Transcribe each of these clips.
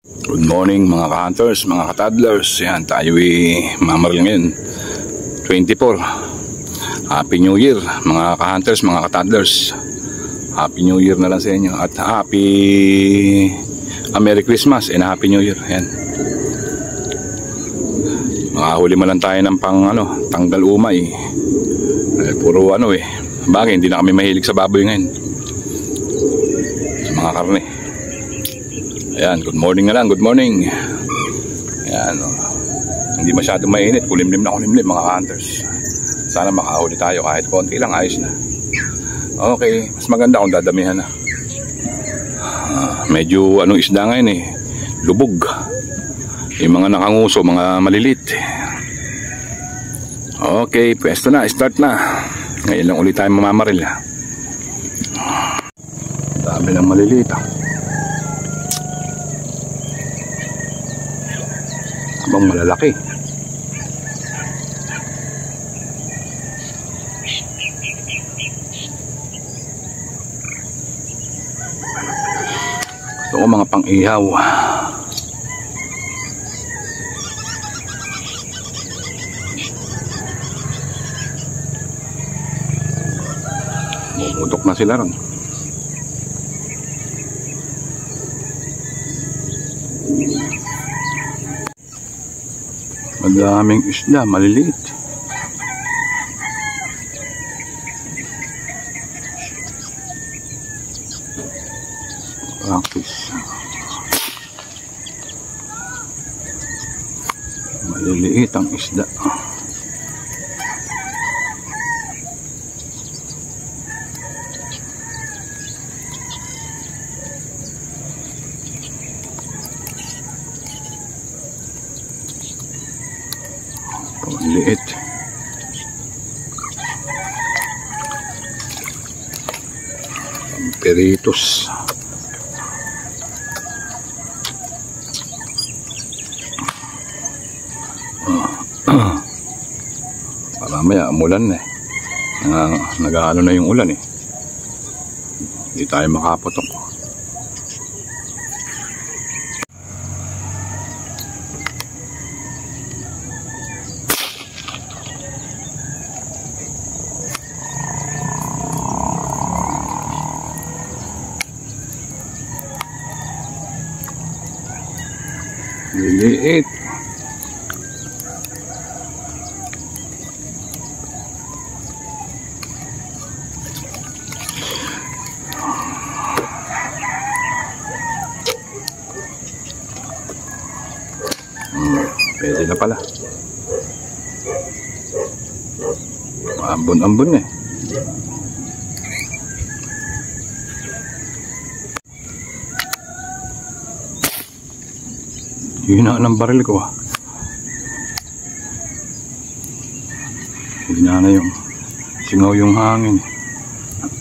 Good morning mga ka-hunters, mga ka-toddlers. Yan, tayo mamaril ngayon 24. Happy New Year mga ka-hunters, mga ka-toddlers. Happy New Year na lang sa inyo. At Merry Christmas and Happy New Year. Yan, makahuli mo lang tayo ng tanggal umay. Puro bagay, hindi na kami mahilig sa baboy ngayon, sa mga karne. Ayan, good morning na lang, good morning. Ayan, hindi masyadong mainit, kulimlim na kulimlim mga hunters. Sana makahuli tayo kahit konti lang, ayos na. Okay, mas maganda kung dadamihan na. Medyo isda ngayon lubog. Yung mga nakanguso, mga malilit. Okay, pwesto na, start na. Ngayon lang ulit tayo mamamaril. Dami ng malilit. Habang malalaki. Gusto ko mga pang-ihaw. Bumutok na sila ron. Madaming isda, maliliit. Practice. Maliliit ang isda. Liit. Peritos. Paramaya umulan nag-aano na yung ulan hindi tayo makaputok. Liliit. Pwede na pala. Ambon-ambon Hina ng baril ko Hina na yung singaw yung hangin.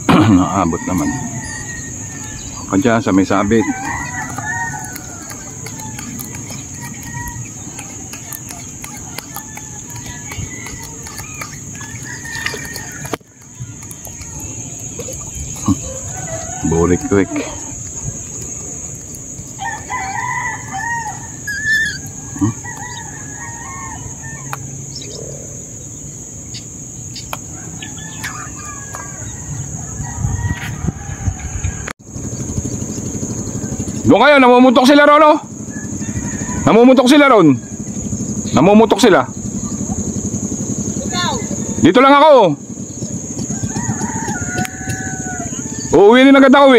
Naabot naman. Kaya sa may sabit. Bulik-lik. Doon kayo, namumutok sila ron, Namumutok sila ron. Namumutok sila. Dito lang ako. Uuwi din agad ako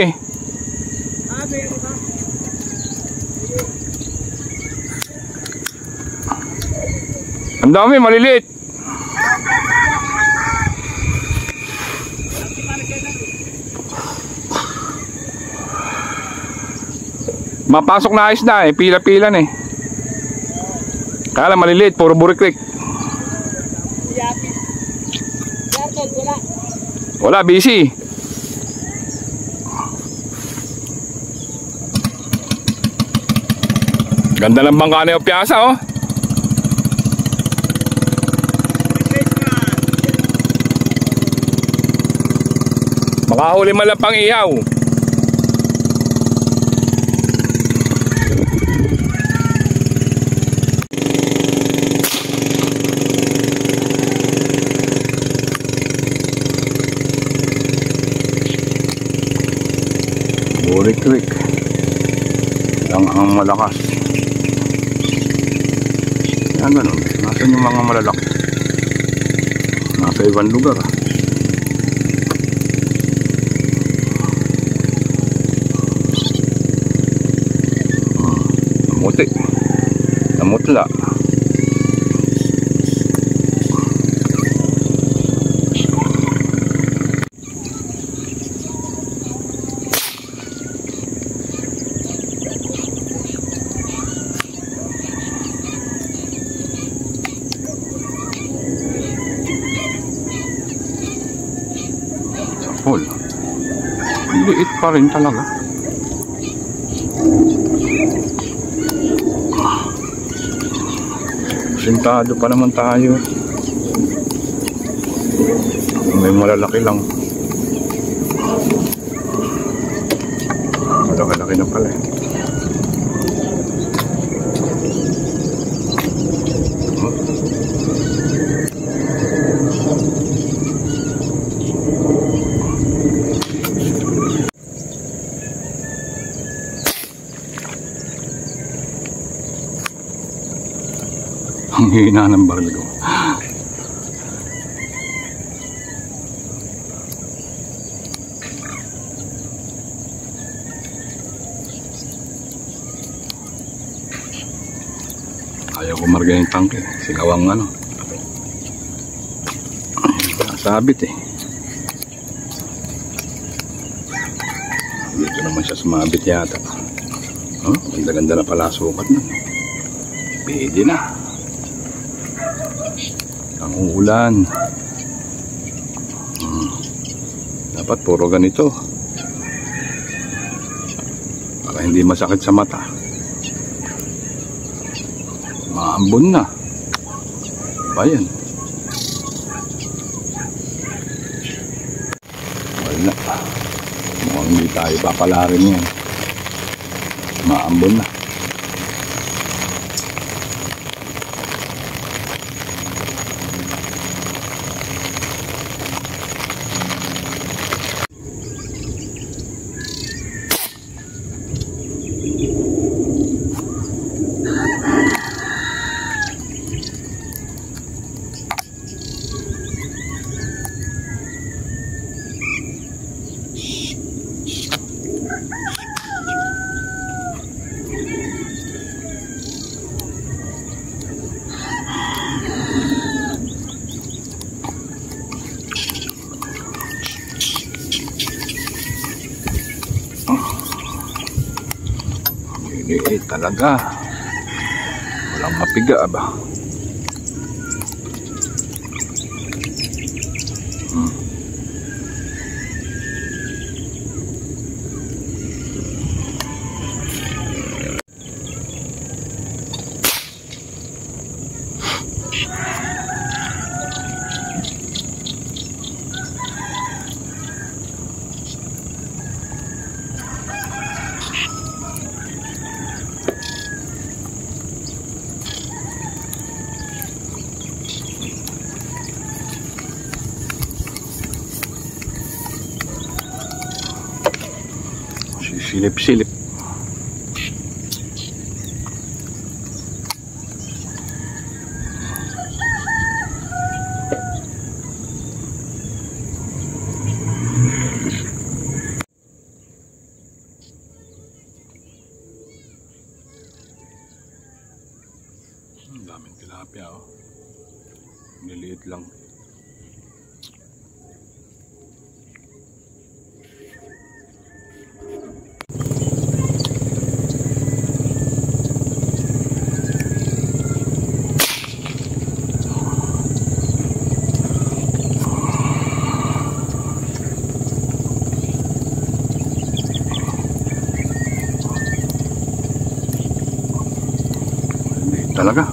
Ang dami, maliliit. Mapasok na isda pila-pila na Kaya lang maliliit, puro burik-lik. Wala, busy. Ganda ng bangka na yung piyasa Makahuli man lang pang ihaw. Quick lang ang malakas. Yan ganun. Nasaan yung mga malalaki? Nasa ibang lugar. Namuti. Namutla. Full. Liit pa rin talaga. Sintado pa naman tayo. May malalaki lang. Malaki-laki na pala eh. Ang hina ng baril ko. Ayaw ko marga yung tangke. Sigawang ano. Sabit eh. Dito naman siya sumabit yata. Oh, ganda-ganda na pala sukat na. Pwede na. Ang ulan. Dapat puro ganito para hindi masakit sa mata. Maambon na. Bayan. Wala. Mukhang hindi tayo papalarin yan. Maambon na. Liit talaga. Walang mapiga ba? Silip-silip. Daming tilapia oh. Niliit lang. Talaga.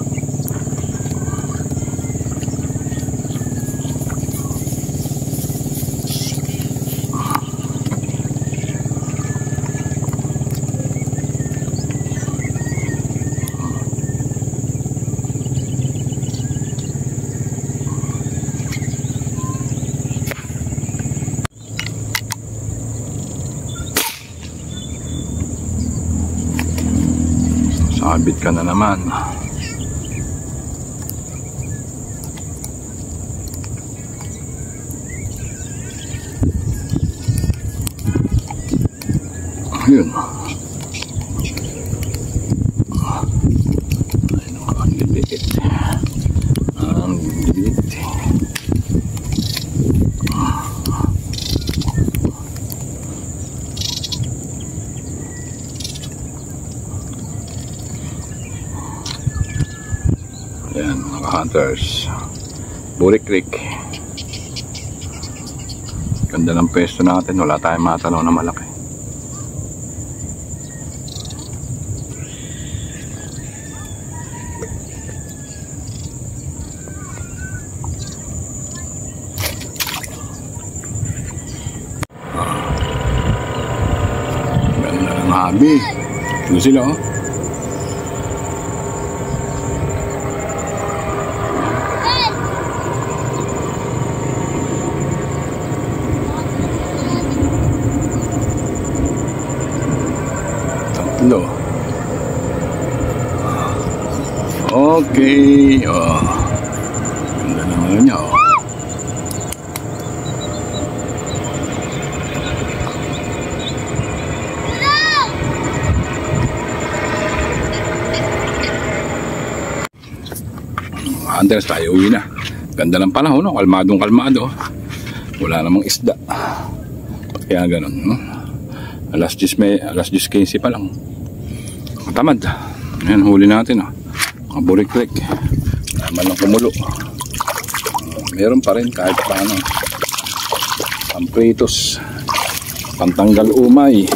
Sabit ka na naman. Ayun. Ang lilit. Ang lilit. Ayan, mga hunters. Buri Creek. Ganda ng pwesto natin. Wala tayong matanaw na malaki. Ganda ng habi. Ito sila, oh. Tatlo. Okay. Oh. Ganda naman niya, oh. Hunters, tayo uwi na. Ganda ng panahon, no? Kalmadong kalmado. Wala namang isda. Kaya ganun, no? Alas 10:15 pa lang. Matamad. Ayan, huli natin, no? Mga Buri Creek. Naman lang kumulo. Meron pa rin kahit paano. Pampritos. Pantanggal umay.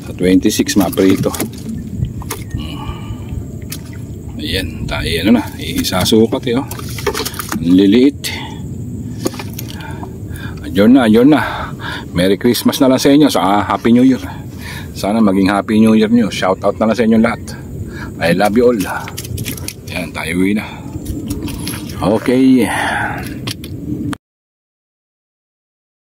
Sa 26 maprito. Ayan, tayo ano na, isasukat eh, oh. Liliit. Adyon na. Merry Christmas na lang sa inyo, sa Happy New Year. Sana maging Happy New Year nyo. Shout out na lang sa inyo lahat. I love you all. Ayan, tayo uwi na. Okay.